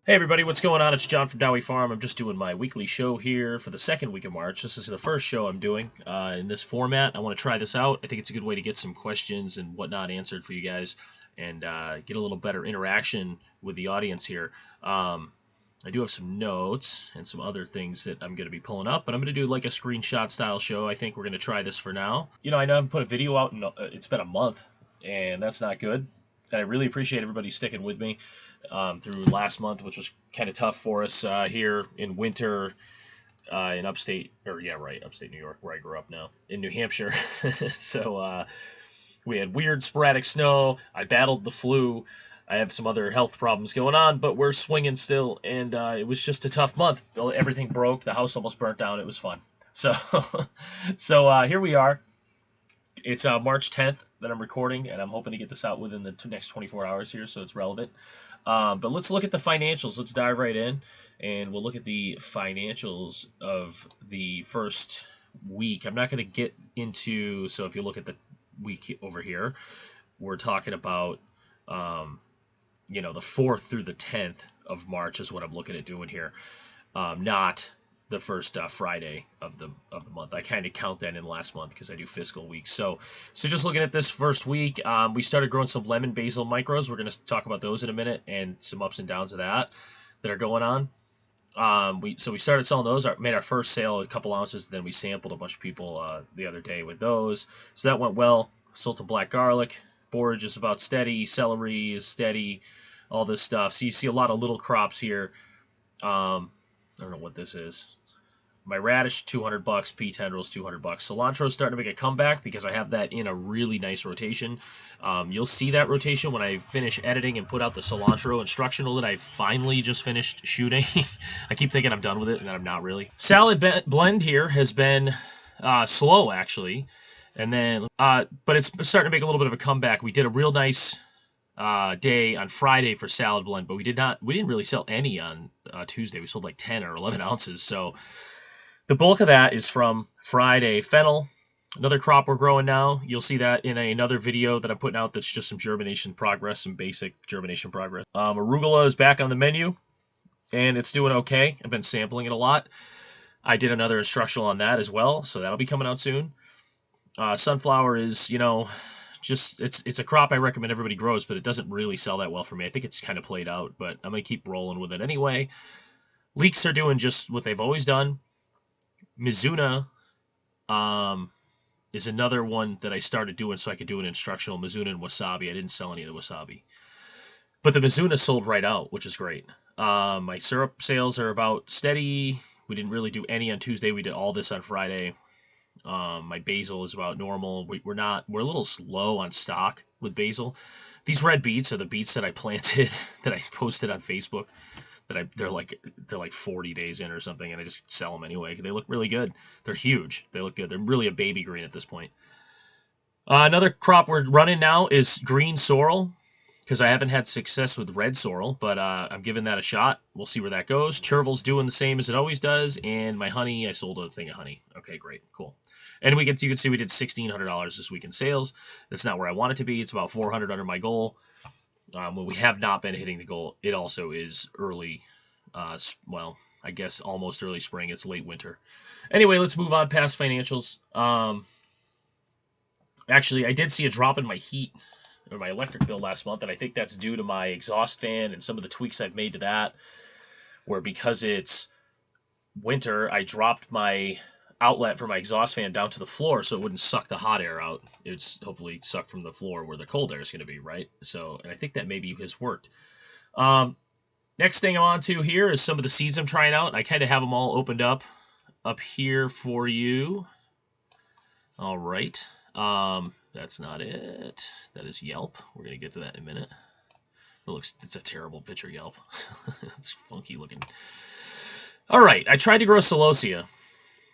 Hey everybody, what's going on? It's John from Dowie Farm. I'm just doing my weekly show here for the second week of March. This is the first show I'm doing in this format. I want to try this out. I think it's a good way to get some questions and whatnot answered for you guys and get a little better interaction with the audience here. I do have some notes and some other things that I'm going to be pulling up, but I'm going to do like a screenshot style show. I think we're going to try this for now. I know I haven't put a video out in it's been a month, and that's not good. And I really appreciate everybody sticking with me through last month, which was kind of tough for us here in winter in upstate, or yeah, right, upstate New York, where I grew up now, in New Hampshire. So we had weird sporadic snow. I battled the flu. I have some other health problems going on, but we're swinging still, and it was just a tough month. Everything broke. The house almost burnt down. It was fun. So, so here we are. It's March 10th that I'm recording, and I'm hoping to get this out within the next 24 hours here, so it's relevant. But let's look at the financials. Let's dive right in, and we'll look at the financials of the first week. I'm not going to get into, so if you look at the week over here, we're talking about, the 4th through the 10th of March is what I'm looking at doing here, not the first Friday of the month. I kind of count that in last month because I do fiscal weeks. So just looking at this first week, we started growing some lemon basil micros. We're going to talk about those in a minute and some ups and downs of that are going on. We started selling those. Made our first sale, a couple ounces. Then we sampled a bunch of people the other day with those. So that went well. Sold some black garlic. Borage is about steady. Celery is steady. All this stuff. So you see a lot of little crops here. I don't know what this is. My radish, $200. Pea tendrils, $200. Cilantro is starting to make a comeback because I have that in a really nice rotation. You'll see that rotation when I finish editing and put out the cilantro instructional that I finally just finished shooting. I keep thinking I'm done with it, and I'm not really. Salad blend here has been slow, actually. And then, but it's starting to make a little bit of a comeback. We did a real nice day on Friday for salad blend, but we didn't really sell any on Tuesday. We sold like 10 or 11 ounces. So the bulk of that is from Friday. Fennel, another crop we're growing now. You'll see that in another video that I'm putting out that's just some germination progress, some basic germination progress. Arugula is back on the menu, and it's doing okay. I've been sampling it a lot. I did another instructional on that as well, so that'll be coming out soon. Sunflower is, just it's a crop I recommend everybody grows, but it doesn't really sell that well for me. I think it's kind of played out, but I'm going to keep rolling with it anyway. Leeks are doing just what they've always done. Mizuna is another one that I started doing so I could do an instructional. Mizuna and wasabi. I didn't sell any of the wasabi. But the Mizuna sold right out, which is great. My syrup sales are about steady. We didn't really do any on Tuesday. We did all this on Friday. My basil is about normal. We're a little slow on stock with basil. These red beets are the beets that I planted that I posted on Facebook. They're like 40 days in or something, and I just sell them anyway. They look really good. They're huge. They look good. They're really a baby green at this point. Another crop we're running now is green sorrel, because I haven't had success with red sorrel, but I'm giving that a shot. We'll see where that goes. Chervil's doing the same as it always does, and my honey, I sold a thing of honey. Okay, great, cool. And you can see we did $1,600 this week in sales. That's not where I want it to be. It's about $400 under my goal. When we have not been hitting the goal, it also is early, I guess almost early spring. It's late winter. Anyway, let's move on past financials. Actually, I did see a drop in my heat or my electric bill last month, and I think that's due to my exhaust fan and some of the tweaks I've made to that, where because it's winter, I dropped my outlet for my exhaust fan down to the floor so it wouldn't suck the hot air out. It's hopefully suck from the floor where the cold air is going to be, right? So, and I think that maybe has worked. Next thing I'm on to here is some of the seeds I'm trying out. I kind of have them all opened up here for you. All right. That's not it. That is Yelp. We're going to get to that in a minute. It's a terrible picture, Yelp. It's funky looking. All right. I tried to grow Celosia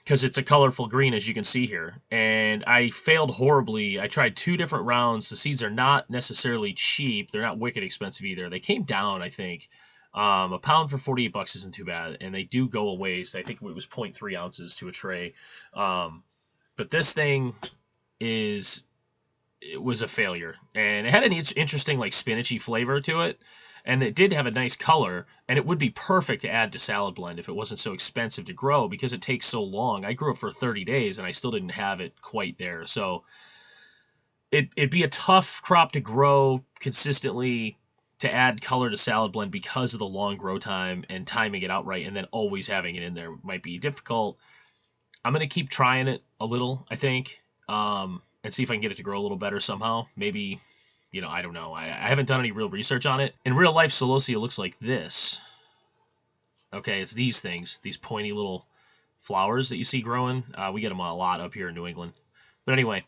because it's a colorful green, as you can see here, and I failed horribly. I tried 2 different rounds. The seeds are not necessarily cheap. They're not wicked expensive either. They came down, I think. A pound for $48 isn't too bad, and they do go a ways. I think it was 0.3 ounces to a tray. But this thing it was a failure, and it had an interesting like spinachy flavor to it, And it did have a nice color, and it would be perfect to add to salad blend if it wasn't so expensive to grow because it takes so long. I grew it for 30 days and I still didn't have it quite there. So it'd be a tough crop to grow consistently to add color to salad blend because of the long grow time and timing it out right, and then always having it in there might be difficult. I'm going to keep trying it a little, I think, and see if I can get it to grow a little better somehow. Maybe, I don't know. I haven't done any real research on it. In real life, Celosia looks like this. Okay, it's these things, these pointy little flowers that you see growing. We get them a lot up here in New England. But anyway,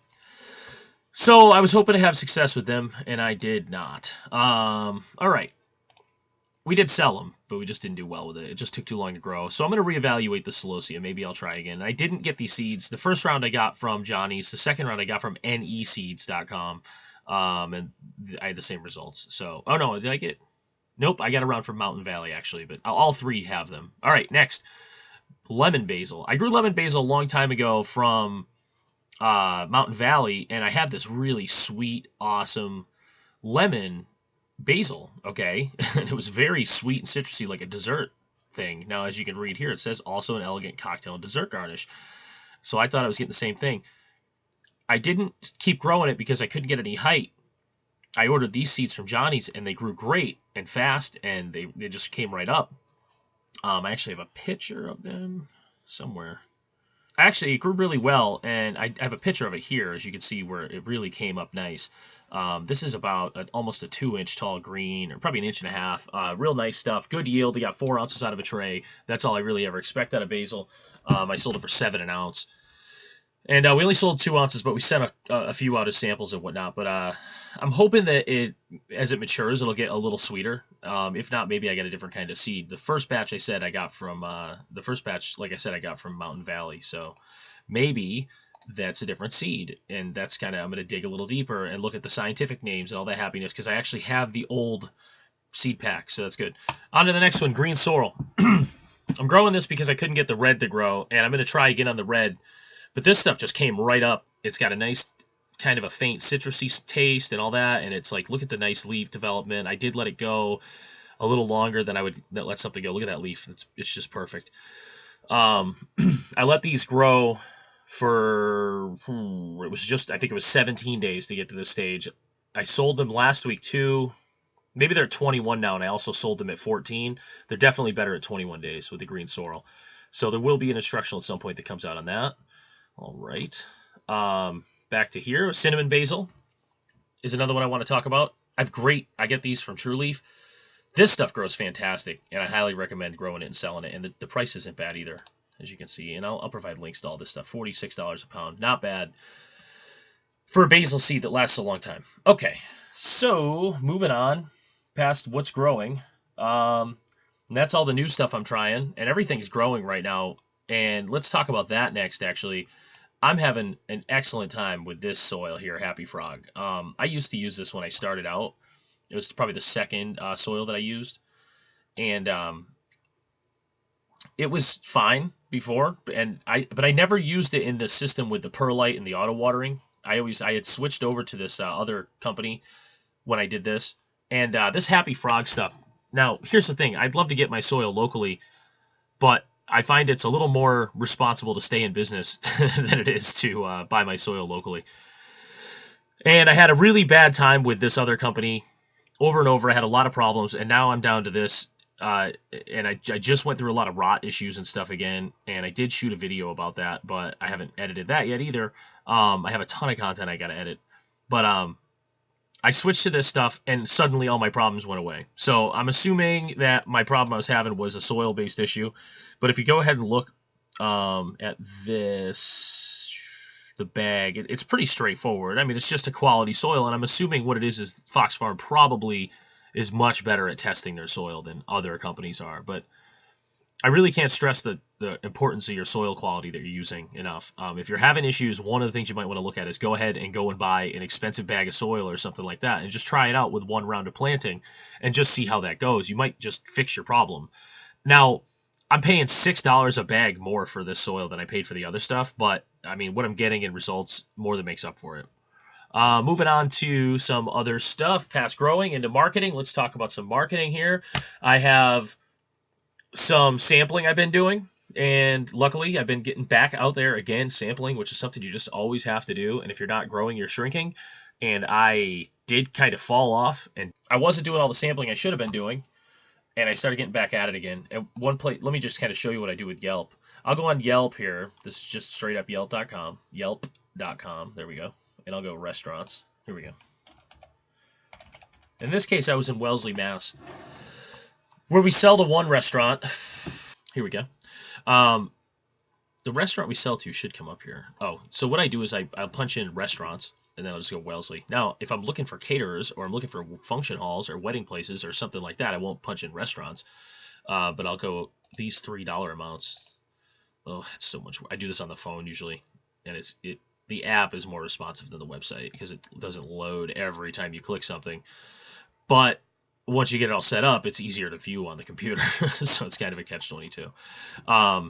so I was hoping to have success with them, and I did not. All right. We did sell them, but we just didn't do well with it. It just took too long to grow. So I'm going to reevaluate the Celosia. Maybe I'll try again. I didn't get these seeds. The first round I got from Johnny's. The second round I got from neseeds.com. And I had the same results. So, oh no, did I get? Nope, I got around from Mountain Valley actually, but all three have them. All right, next, lemon basil. I grew lemon basil a long time ago from Mountain Valley, and I had this really sweet, awesome lemon basil, okay? And it was very sweet and citrusy, like a dessert thing. Now, as you can read here, it says also an elegant cocktail and dessert garnish. So I thought I was getting the same thing. I didn't keep growing it because I couldn't get any height. I ordered these seeds from Johnny's, and they grew great and fast, and they just came right up. I actually have a picture of them somewhere. Actually, it grew really well, and I have a picture of it here, as you can see, where it really came up nice. This is about almost a 2-inch tall green, or probably an 1.5 inch. Real nice stuff. Good yield. I got 4 ounces out of a tray. That's all I really ever expect out of basil. I sold it for 7 an ounce. And we only sold 2 ounces, but we sent a few out as samples and whatnot. But I'm hoping that as it matures, it'll get a little sweeter. If not, maybe I get a different kind of seed. The first batch I got from Mountain Valley. So maybe that's a different seed. And that's I'm going to dig a little deeper and look at the scientific names and all that happiness, because I actually have the old seed pack. So that's good. On to the next one, green sorrel. I'm growing this because I couldn't get the red to grow, and I'm going to try again on the red. But this stuff just came right up. It's got a nice kind of a faint citrusy taste and all that. And it's like, look at the nice leaf development. I did let it go a little longer than I would let something go. Look at that leaf. It's just perfect. I let these grow for, I think it was 17 days to get to this stage. I sold them last week too. Maybe they're 21 now, and I also sold them at 14. They're definitely better at 21 days with the green sorrel. So there will be an instructional at some point that comes out on that. All right. Back to here. Cinnamon basil is another one I want to talk about. I get these from True Leaf. This stuff grows fantastic, and I highly recommend growing it and selling it. And the price isn't bad either, as you can see. And I'll provide links to all this stuff. $46 a pound. Not bad for a basil seed that lasts a long time. Okay. So moving on past what's growing. And that's all the new stuff I'm trying. And everything's growing right now. And let's talk about that next, actually. I'm having an excellent time with this soil here, Happy Frog. I used to use this when I started out. It was probably the second soil that I used. And it was fine before, but I never used it in the system with the perlite and the auto watering. I had switched over to this other company when I did this. And this Happy Frog stuff. Now, here's the thing. I'd love to get my soil locally, but I find it's a little more responsible to stay in business than it is to buy my soil locally. And I had a really bad time with this other company over and over. I had a lot of problems, and now I'm down to this. And I just went through a lot of rot issues and stuff again, and I did shoot a video about that, but I haven't edited that yet either. I have a ton of content I got to edit. But I switched to this stuff, and suddenly all my problems went away. So I'm assuming that my problem I was having was a soil-based issue. But if you go ahead and look at this, the bag, it's pretty straightforward. I mean, it's just a quality soil, and I'm assuming what it is Fox Farm probably is much better at testing their soil than other companies are. But I really can't stress the importance of your soil quality that you're using enough. If you're having issues, one of the things you might want to look at is go ahead and buy an expensive bag of soil or something like that, and just try it out with one round of planting and just see how that goes. You might just fix your problem. Now, I'm paying $6 a bag more for this soil than I paid for the other stuff, but I mean, what I'm getting in results more than makes up for it. Moving on to some other stuff, past growing into marketing. Let's talk about some marketing here. I have some sampling I've been doing, and luckily I've been getting back out there again sampling, which is something you just always have to do. And if you're not growing, you're shrinking. And I did kind of fall off, and I wasn't doing all the sampling I should have been doing, and I started getting back at it again. At one place, let me just kind of show you what I do with Yelp. I'll go on Yelp here. This is just straight up Yelp.com. Yelp.com. There we go. And I'll go restaurants. Here we go. In this case, I was in Wellesley, Mass, where we sell to one restaurant. Here we go. The restaurant we sell to should come up here. Oh, so what I do is I'll punch in restaurants, and then I'll just go Wellesley. Now, if I'm looking for caterers, or I'm looking for function halls or wedding places or something like that, I won't punch in restaurants. But I'll go these $3 amounts. Oh, it's so much. I do this on the phone usually, and the app is more responsive than the website because it doesn't load every time you click something. But once you get it all set up, it's easier to view on the computer, so it's kind of a catch-22.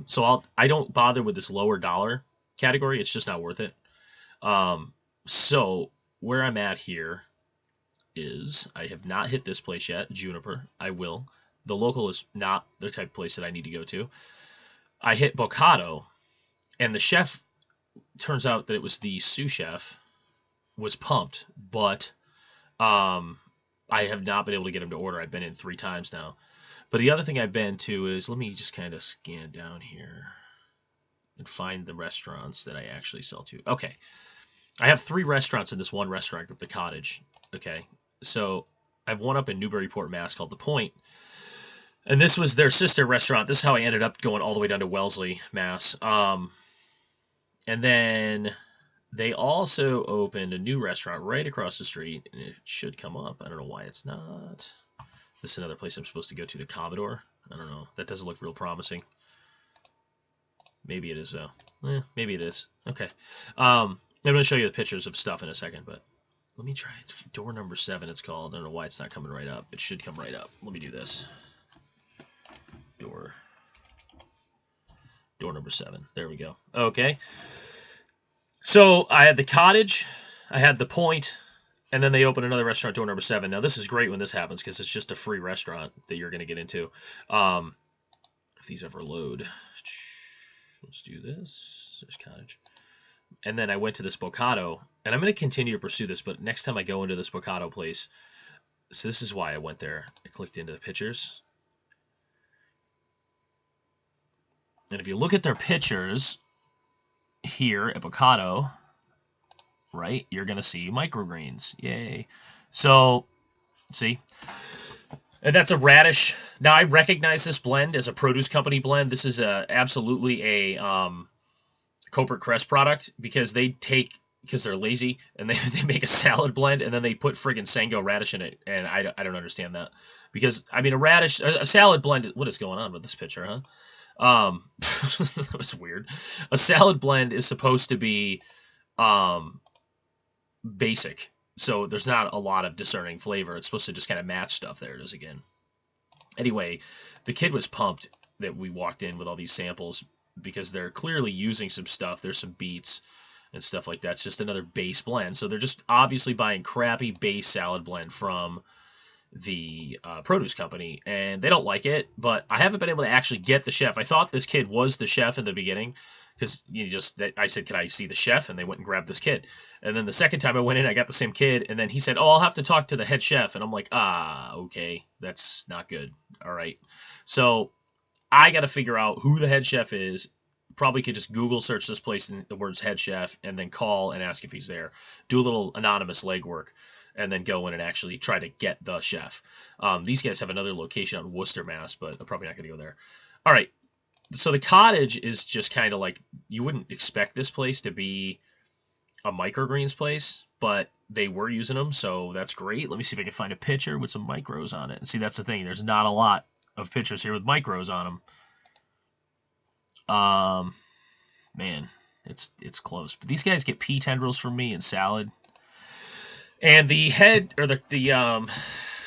So I don't bother with this lower dollar category; it's just not worth it. So where I'm at here is I have not hit this place yet, Juniper. I will. The local is not the type of place that I need to go to. I hit Bocado, and the chef, turns out that it was the sous chef, was pumped, but I have not been able to get him to order. I've been in 3 times now. But the other thing I've been to is, let me just kind of scan down here and find the restaurants that I actually sell to. Okay. I have 3 restaurants in this one restaurant group, the Cottage. Okay. So I have one up in Newburyport, Mass called The Point. And this was their sister restaurant. This is how I ended up going all the way down to Wellesley, Mass. And then they also opened a new restaurant right across the street, and it should come up. I don't know why it's not. This is another place I'm supposed to go to, the Commodore. I don't know. That doesn't look real promising. Maybe it is, though. Maybe it is. Okay. I'm going to show you the pictures of stuff in a second, but let me try it. Door number 7, it's called. I don't know why it's not coming right up. It should come right up. Let me do this. Door number 7. There we go. Okay. So I had the Cottage, I had the Point, and then they opened another restaurant, door number 7. Now this is great when this happens because it's just a free restaurant that you're going to get into. If these ever load, let's do this. There's Cottage. And then I went to this Bocado, and I'm going to continue to pursue this, but next time I go into this Bocado place, so this is why I went there. I clicked into the pictures. And if you look at their pictures here at Bocado, right, you're going to see microgreens. Yay. So, see? And that's a radish. Now, I recognize this blend as a produce company blend. This is absolutely a Copert Crest product because because they're lazy, and they make a salad blend, and then they put friggin' Sango radish in it, and I don't understand that. Because, I mean, a salad blend, what is going on with this picture, huh? That was weird. A salad blend is supposed to be basic, so there's not a lot of discerning flavor. It's supposed to just kind of match stuff. There it is again. Anyway, the kid was pumped that we walked in with all these samples because they're clearly using some stuff. There's some beets and stuff like that. It's just another base blend. So they're just obviously buying crappy base salad blend from the produce company, and they don't like it, but I haven't been able to actually get the chef. I thought this kid was the chef in the beginning because I said, can I see the chef? And they went and grabbed this kid. And then the second time I went in, I got the same kid, and then he said, oh, I'll have to talk to the head chef. And I'm like, okay, that's not good. All right. So I got to figure out who the head chef is. Probably could just Google search this place in the words head chef and then call and ask if he's there. Do a little anonymous legwork, and then go in and actually try to get the chef. These guys have another location on Worcester, Mass, but I'm probably not going to go there. All right, so the Cottage is just kind of like, you wouldn't expect this place to be a microgreens place, but they were using them, so that's great. Let me see if I can find a picture with some micros on it. And see, that's the thing. There's not a lot of pictures here with micros on them. Man, it's close. But these guys get pea tendrils from me and salad. And the head, or the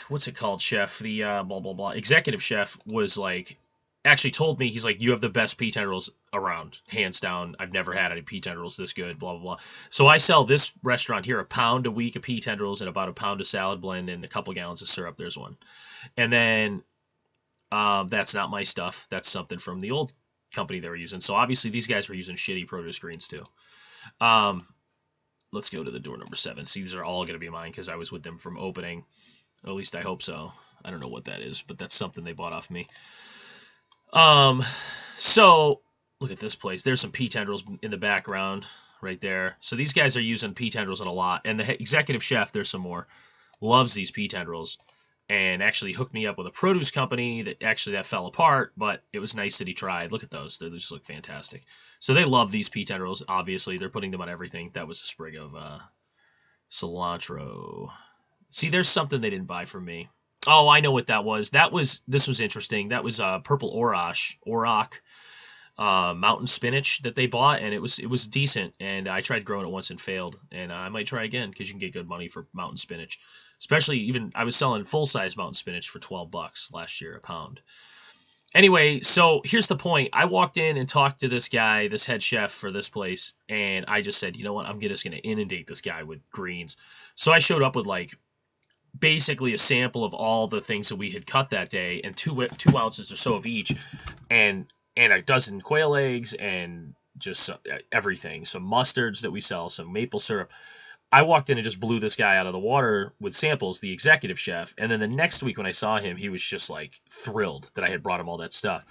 what's it called, chef? The blah, blah, blah, executive chef was like, actually told me, he's like, you have the best pea tendrils around, hands down. I've never had any pea tendrils this good, blah, blah, blah. So I sell this restaurant here a pound a week of pea tendrils and about a pound of salad blend and a couple gallons of syrup. There's one. And then that's not my stuff. That's something from the old company they were using. So obviously these guys were using shitty produce greens too. Let's go to the door number 7. See, these are all going to be mine because I was with them from opening. At least I hope so. I don't know what that is, but that's something they bought off me. So look at this place. There's some pea tendrils in the background right there. So these guys are using pea tendrils in a lot. And the executive chef, there's some more, loves these pea tendrils and actually hooked me up with a produce company that fell apart, but it was nice that he tried. Look at those. They just look fantastic. So they love these pea tendrils. Obviously, they're putting them on everything. That was a sprig of cilantro. See, there's something they didn't buy from me. Oh, I know what that was. This was interesting. That was purple auroch, mountain spinach that they bought, and it was decent. And I tried growing it once and failed, and I might try again because you can get good money for mountain spinach. Especially even I was selling full-size mountain spinach for $12 last year a pound. Anyway, so here's the point. I walked in and talked to this guy, this head chef for this place, and I just said, you know what, I'm just going to inundate this guy with greens. So I showed up with like basically a sample of all the things that we had cut that day and 2 ounces or so of each, and a dozen quail eggs and just everything. Some mustards that we sell, some maple syrup. I walked in and just blew this guy out of the water with samples, the executive chef. And then the next week when I saw him, he was just like thrilled that I had brought him all that stuff.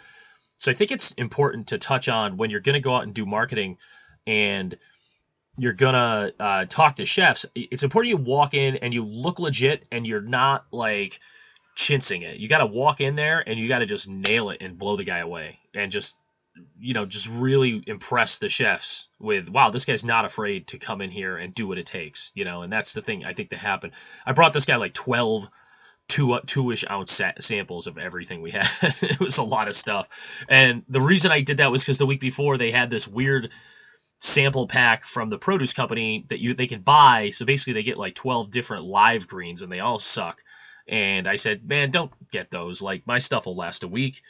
So I think it's important to touch on when you're going to go out and do marketing and you're going to talk to chefs. It's important you walk in and you look legit and you're not like chinsing it. You got to walk in there and you got to just nail it and blow the guy away and just really impress the chefs with, wow, this guy's not afraid to come in here and do what it takes, and that's the thing I think that happened. I brought this guy like 12 2-ish ounce samples of everything we had. It was a lot of stuff. And the reason I did that was because the week before they had this weird sample pack from the produce company that they can buy. So basically they get like 12 different live greens and they all suck. And I said, man, don't get those. Like my stuff will last a week.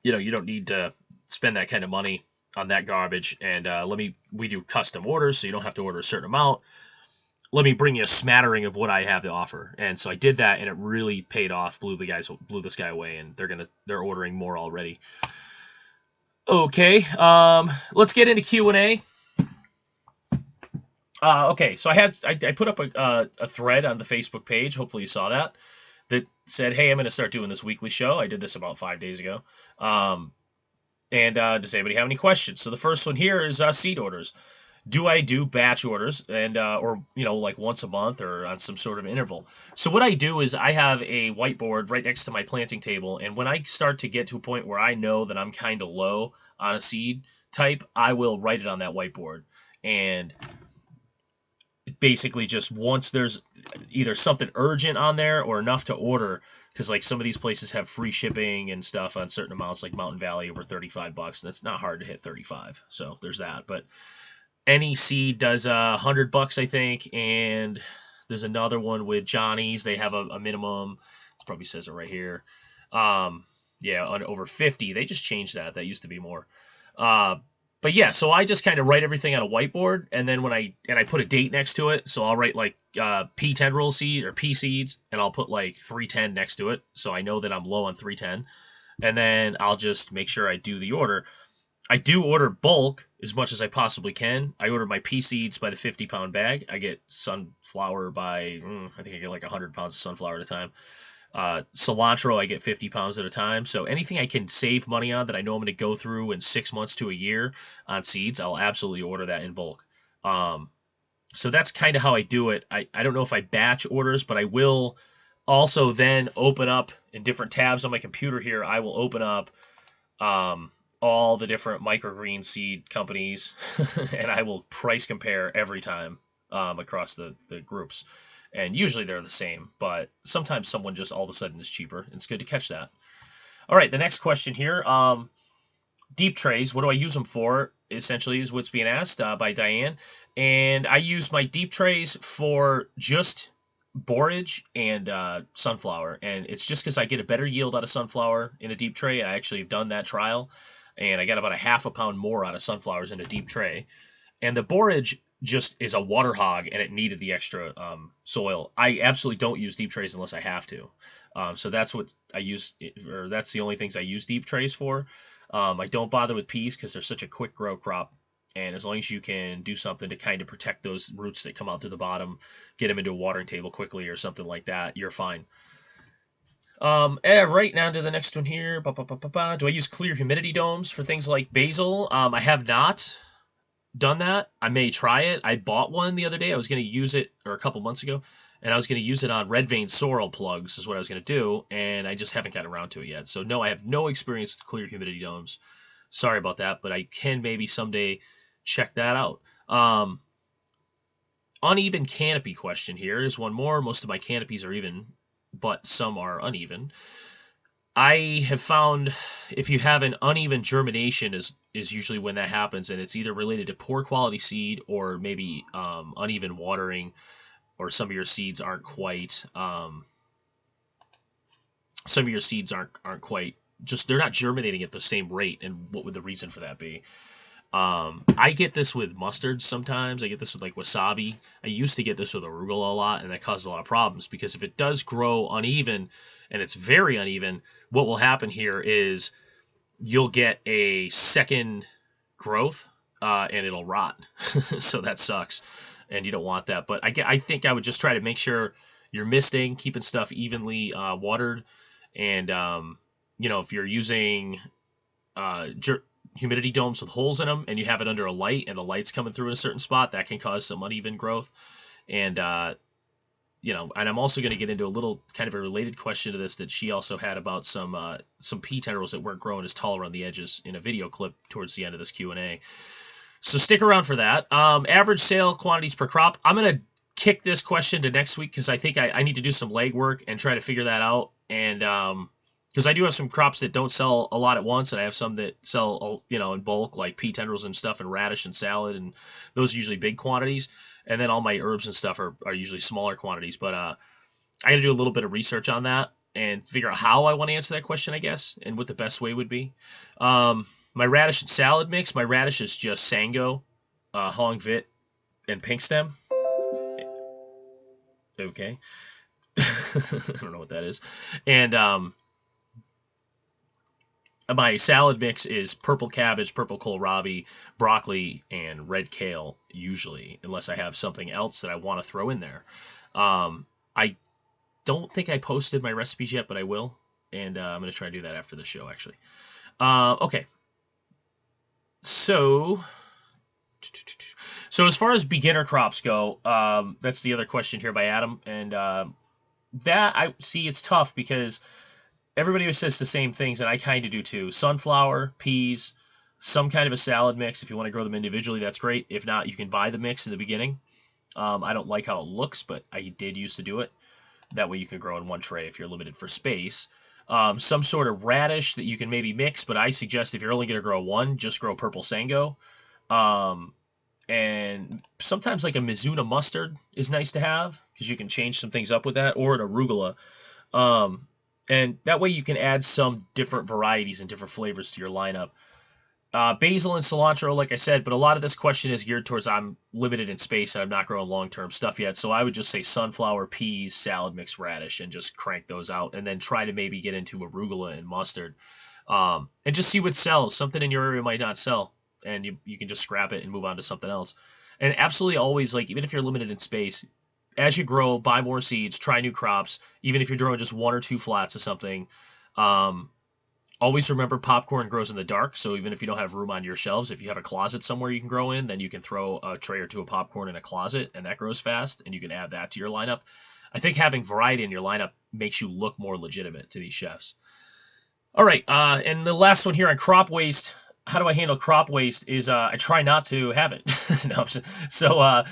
You don't need to spend that kind of money on that garbage. And we do custom orders, so you don't have to order a certain amount. Let me bring you a smattering of what I have to offer. And so I did that, and it really paid off. Blew this guy away, and they're ordering more already. Okay, let's get into Q&A. Okay, so I put up a thread on the Facebook page. Hopefully you saw that said, hey, I'm going to start doing this weekly show. I did this about 5 days ago. And does anybody have any questions? So the first one here is seed orders. Do I do batch orders and or like once a month or on some sort of interval? So what I do is I have a whiteboard right next to my planting table, and when I start to get to a point where I know that I'm kind of low on a seed type, I will write it on that whiteboard. And basically just once there's either something urgent on there or enough to order, because like some of these places have free shipping and stuff on certain amounts, like Mountain Valley over $35. That's not hard to hit 35. So there's that. But any seed does $100, I think, and there's another one with Johnny's. They have a minimum. It probably says it right here. Yeah, on over 50. They just changed that. That used to be more. But yeah, so I just kind of write everything on a whiteboard, and then I put a date next to it. So I'll write like pea tendril seed or pea seeds, and I'll put like 310 next to it, so I know that I'm low on 310. And then I'll just make sure I do the order. I do order bulk as much as I possibly can. I order my pea seeds by the 50-pound bag. I get sunflower by, I think I get like 100 pounds of sunflower at a time. Cilantro, I get 50 pounds at a time. So anything I can save money on that I know I'm going to go through in 6 months to a year on seeds, I'll absolutely order that in bulk. So that's kind of how I do it. I don't know if I batch orders, but I will also then open up in different tabs on my computer here. I will open up all the different microgreen seed companies, and I will price compare every time across the groups. And usually they're the same, but sometimes someone just all of a sudden is cheaper. It's good to catch that. All right, the next question here. Deep trays, what do I use them for, essentially, is what's being asked by Diane. And I use my deep trays for just borage and sunflower, and it's just because I get a better yield out of sunflower in a deep tray. I actually have done that trial, and I got about a half a pound more out of sunflowers in a deep tray. And the borage just is a water hog, and it needed the extra soil. I absolutely don't use deep trays unless I have to. So that's what I use, or that's the only things I use deep trays for. I don't bother with peas because they're such a quick grow crop. And as long as you can do something to kind of protect those roots that come out to the bottom, get them into a watering table quickly or something like that, you're fine. Right now to the next one here. Do I use clear humidity domes for things like basil? I have not done that. I may try it. I bought one the other day. I was going to use it, or a couple months ago, and I was going to use it on red vein sorrel plugs is what I was going to do, and I just haven't gotten around to it yet. So no, I have no experience with clear humidity domes. Sorry about that, but I can maybe someday check that out. Uneven canopy question here is one more. Most of my canopies are even, but some are uneven. I have found if you have an uneven germination is usually when that happens, and it's either related to poor quality seed or maybe uneven watering, or some of your seeds aren't quite just, they're not germinating at the same rate. And what would the reason for that be? I get this with mustard sometimes. I get this with like wasabi. I used to get this with arugula a lot, and that caused a lot of problems because if it does grow uneven, and it's very uneven, what will happen here is you'll get a second growth, and it'll rot. So that sucks, and you don't want that. But I think I would just try to make sure you're misting, keeping stuff evenly watered, and if you're using humidity domes with holes in them and you have it under a light and the light's coming through in a certain spot, that can cause some uneven growth. And and I'm also going to get into a little kind of a related question to this that she also had about some pea tendrils that weren't growing as tall around the edges in a video clip towards the end of this Q&A. So stick around for that. Average sale quantities per crop. I'm going to kick this question to next week because I think I need to do some legwork and try to figure that out. And because I do have some crops that don't sell a lot at once, and I have some that sell, in bulk, like pea tendrils and stuff, and radish and salad, and those are usually big quantities. And then all my herbs and stuff are usually smaller quantities. But I got to do a little bit of research on that and figure out how I want to answer that question, I guess, and what the best way would be. My radish and salad mix, my radish is just Sango, Hong Vit, and Pink Stem. Okay. I don't know what that is. And my salad mix is purple cabbage, purple kohlrabi, broccoli, and red kale, usually, unless I have something else that I want to throw in there. I don't think I posted my recipes yet, but I will. And I'm going to try to do that after the show, actually. Okay. So as far as beginner crops go, that's the other question here by Adam. And that, I see, it's tough because everybody says the same things, and I kind of do too. Sunflower, peas, some kind of a salad mix. If you want to grow them individually, that's great. If not, you can buy the mix in the beginning. I don't like how it looks, but I did used to do it. That way you can grow in one tray if you're limited for space. Some sort of radish that you can maybe mix, but I suggest if you're only going to grow one, just grow purple Sango. And sometimes like a Mizuna mustard is nice to have because you can change some things up with that, or an arugula. And that way you can add some different varieties and different flavors to your lineup. Basil and cilantro, like I said, but a lot of this question is geared towards I'm limited in space and I'm not growing long-term stuff yet. So I would just say sunflower, peas, salad mix, radish, and just crank those out. And then try to maybe get into arugula and mustard. And just see what sells. Something in your area might not sell, and you can just scrap it and move on to something else. And absolutely always, like, even if you're limited in space, as you grow, buy more seeds, try new crops, even if you're growing just one or two flats of something. Always remember popcorn grows in the dark, so even if you don't have room on your shelves, if you have a closet somewhere you can grow in, then you can throw a tray or two of popcorn in a closet, and that grows fast, and you can add that to your lineup. I think having variety in your lineup makes you look more legitimate to these chefs. All right, and the last one here on crop waste, how do I handle crop waste, is I try not to have it. No, so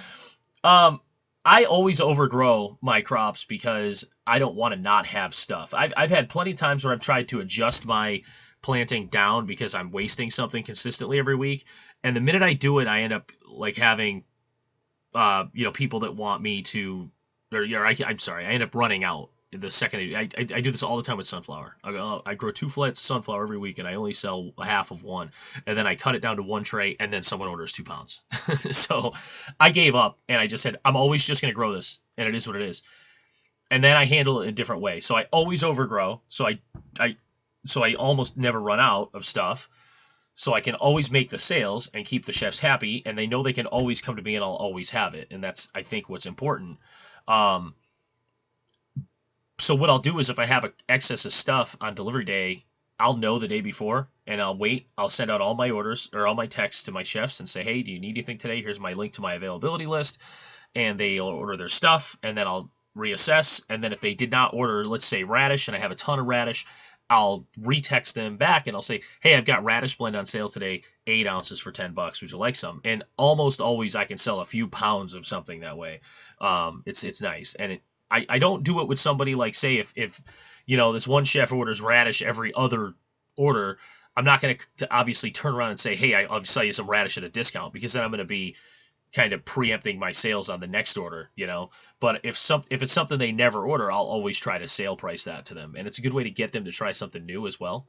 I always overgrow my crops because I don't want to not have stuff. I've had plenty of times where I've tried to adjust my planting down because I'm wasting something consistently every week. And the minute I do it, I end up like having, people that want me to, I'm sorry, I end up running out the second. I do this all the time with sunflower. I grow 2 flats of sunflower every week, and I only sell half of one, and then I cut it down to 1 tray, and then someone orders 2 pounds. So I gave up, and I just said I'm always just going to grow this, and it is what it is. And then I handle it in a different way. So I always overgrow. So I almost never run out of stuff. So I can always make the sales and keep the chefs happy, and they know they can always come to me, and I'll always have it. And that's, I think, what's important. So what I'll do is if I have an excess of stuff on delivery day, I'll know the day before, and I'll wait. I'll send out all my orders or all my texts to my chefs and say, hey, do you need anything today? Here's my link to my availability list. And they'll order their stuff, and then I'll reassess. And then if they did not order, let's say radish, and I have a ton of radish, I'll retext them back and I'll say, hey, I've got radish blend on sale today, 8 ounces for $10. Would you like some? And almost always I can sell a few pounds of something that way. It's nice. And I don't do it with somebody like, say, if this one chef orders radish every other order, I'm not going to obviously turn around and say, hey, I'll sell you some radish at a discount, because then I'm going to be kind of preempting my sales on the next order, But if it's something they never order, I'll always try to sale price that to them, and it's a good way to get them to try something new as well.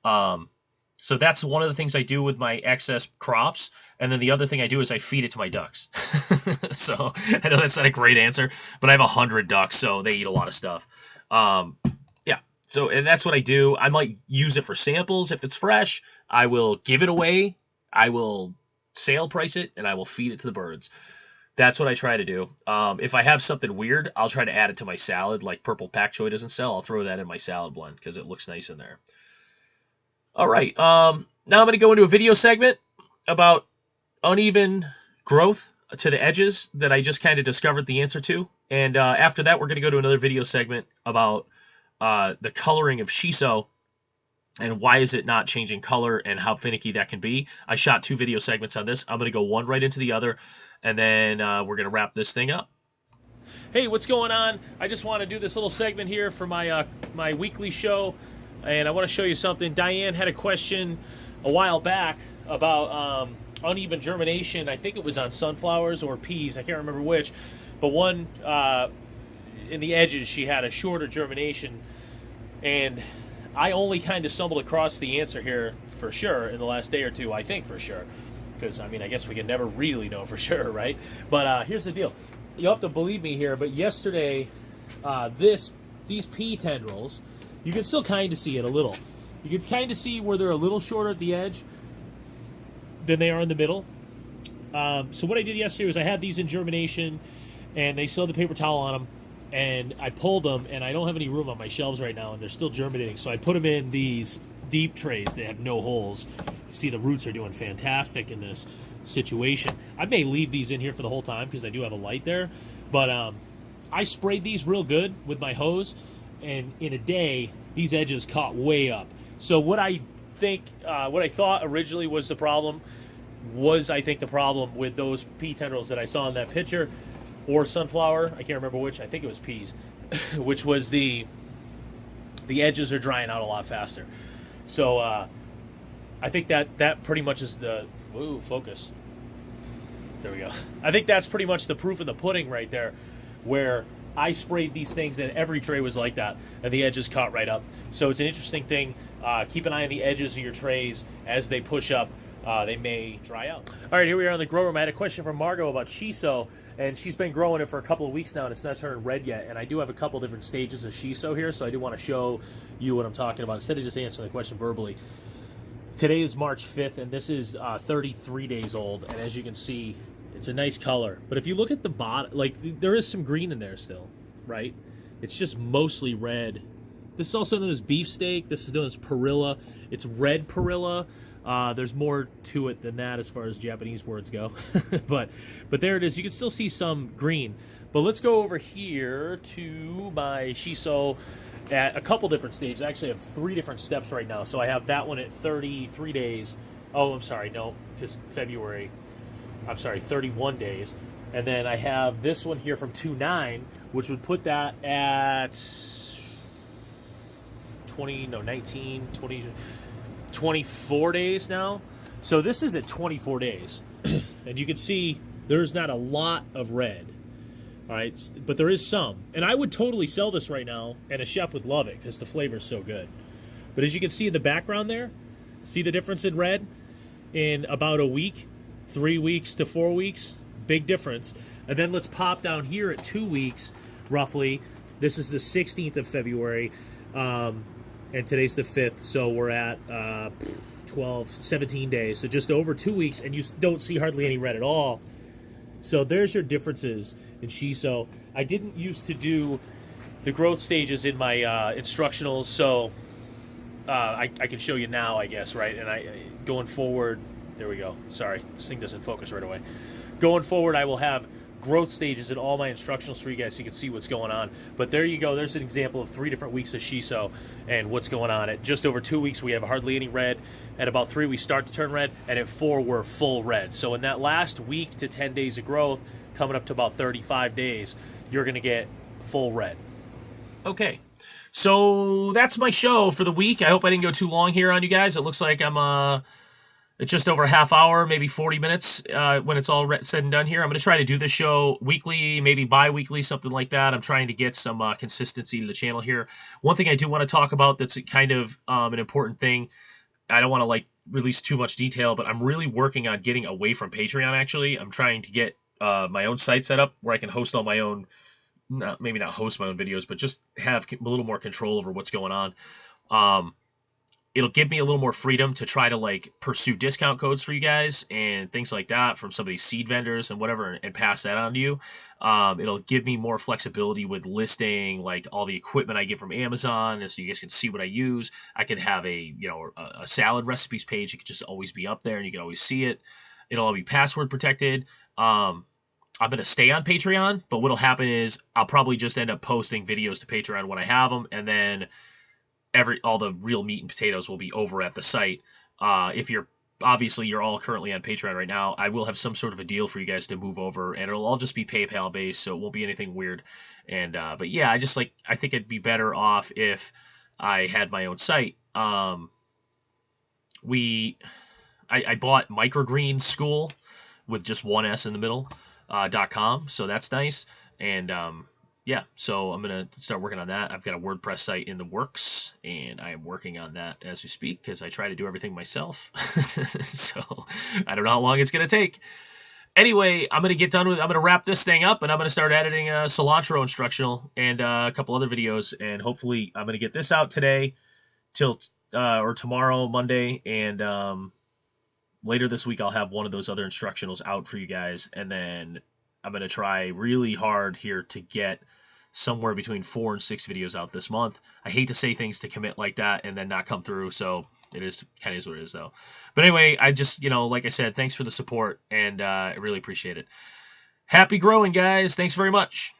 So that's one of the things I do with my excess crops, and then the other thing I do is I feed it to my ducks. So I know that's not a great answer, but I have 100 ducks, so they eat a lot of stuff. Yeah. So and that's what I do. I might use it for samples if it's fresh. I will give it away. I will sale price it, and I will feed it to the birds. That's what I try to do. If I have something weird, I'll try to add it to my salad, like purple pak choi doesn't sell. I'll throw that in my salad blend because it looks nice in there. All right. Now I'm going to go into a video segment about uneven growth to the edges that I just kind of discovered the answer to. And after that, we're going to go to another video segment about the coloring of shiso and why is it not changing color and how finicky that can be. I shot 2 video segments on this. I'm going to go one right into the other, and then we're going to wrap this thing up. Hey, what's going on? I just want to do this little segment here for my my weekly show, and I want to show you something. Diane had a question a while back about uneven germination. I think it was on sunflowers or peas. I can't remember which, but one in the edges she had a shorter germination, and I only kind of stumbled across the answer here for sure in the last day or two, I think for sure. Because, I mean, I guess we can never really know for sure, right? But here's the deal. You'll have to believe me here, but yesterday, these pea tendrils, you can still kind of see it a little. You can kind of see where they're a little shorter at the edge than they are in the middle. So what I did yesterday was I had these in germination, and they still had the paper towel on them. And I pulled them, and I don't have any room on my shelves right now, and they're still germinating. So I put them in these deep trays. They have no holes. You see the roots are doing fantastic in this situation. I may leave these in here for the whole time because I do have a light there. But I sprayed these real good with my hose, and in a day, these edges caught way up. So what I thought originally was the problem was, I think, the problem with those pea tendrils that I saw in that picture. Or sunflower, I can't remember which. I think it was peas, which was the edges are drying out a lot faster. So I think that pretty much is the focus. There we go. I think that's pretty much the proof of the pudding right there, where I sprayed these things and every tray was like that, and the edges caught right up. So it's an interesting thing. Keep an eye on the edges of your trays as they push up. They may dry out. All right, here we are in the grow room. I had a question from Margot about shiso. And she's been growing it for a couple of weeks now, and it's not turned red yet. And I do have a couple different stages of shiso here, so I do want to show you what I'm talking about instead of just answering the question verbally. Today is March 5th, and this is 33 days old. And as you can see, it's a nice color. But if you look at the bottom, like, there is some green in there still, right? It's just mostly red. This is also known as beefsteak. This is known as perilla. It's red perilla. There's more to it than that as far as Japanese words go. but there it is. You can still see some green. But let's go over here to my shiso at a couple different stages. I actually have 3 different steps right now. So I have that one at 33 days. Oh, I'm sorry. No, because February. I'm sorry, 31 days. And then I have this one here from 2-9, which would put that at 19, 20... 24 days now. So this is at 24 days. And you can see there's not a lot of red. All right, but there is some, and I would totally sell this right now, and a chef would love it because the flavor is so good. But as you can see in the background there, see the difference in red in about a week, 3 weeks to 4 weeks, big difference. And then let's pop down here at 2 weeks, roughly. This is the 16th of February, and today's the 5th, so we're at 12, 17 days, so just over 2 weeks, and you don't see hardly any red at all. So there's your differences in shiso. I didn't used to do the growth stages in my instructionals, so I can show you now, I guess, right? And going forward, there we go. Sorry, this thing doesn't focus right away. Going forward, I will have growth stages in all my instructionals for you guys so you can see what's going on. But there you go. There's an example of 3 different weeks of shiso and what's going on. At just over 2 weeks, we have hardly any red. At about 3, we start to turn red. And at 4, we're full red. So in that last week to 10 days of growth, coming up to about 35 days, you're going to get full red. Okay. So that's my show for the week. I hope I didn't go too long here on you guys. It looks like I'm it's just over a half hour, maybe 40 minutes when it's all said and done here. I'm going to try to do this show weekly, maybe bi-weekly, something like that. I'm trying to get some consistency to the channel here. One thing I do want to talk about that's kind of an important thing. I don't want to like release too much detail, but I'm really working on getting away from Patreon, actually. I'm trying to get my own site set up where I can host all my own, maybe not host my own videos, but just have a little more control over what's going on. It'll give me a little more freedom to try to like pursue discount codes for you guys and things like that from some of these seed vendors and whatever, and pass that on to you. It'll give me more flexibility with listing like all the equipment I get from Amazon, and so you guys can see what I use. I could have a salad recipes page. It could just always be up there and you can always see it. It'll all be password protected. I'm going to stay on Patreon, but what'll happen is I'll probably just end up posting videos to Patreon when I have them, and then all the real meat and potatoes will be over at the site. If you're all currently on Patreon right now, I will have some sort of a deal for you guys to move over, and it'll all just be PayPal based, so it won't be anything weird. And but yeah, I think it'd be better off if I had my own site. I bought Microgreen School with just one S in the middle .com, so that's nice. And yeah, so I'm going to start working on that. I've got a WordPress site in the works, and I am working on that as we speak because I try to do everything myself. So I don't know how long it's going to take. Anyway, I'm going to wrap this thing up, and I'm going to start editing a cilantro instructional and a couple other videos, and hopefully I'm going to get this out today or tomorrow, Monday, and later this week I'll have one of those other instructionals out for you guys, and then I'm going to try really hard here to get somewhere between 4 and 6 videos out this month. I hate to say things to commit like that and then not come through, so it is kind of is what it is though. But anyway, I just, like I said, thanks for the support, and I really appreciate it. Happy growing, guys. Thanks very much.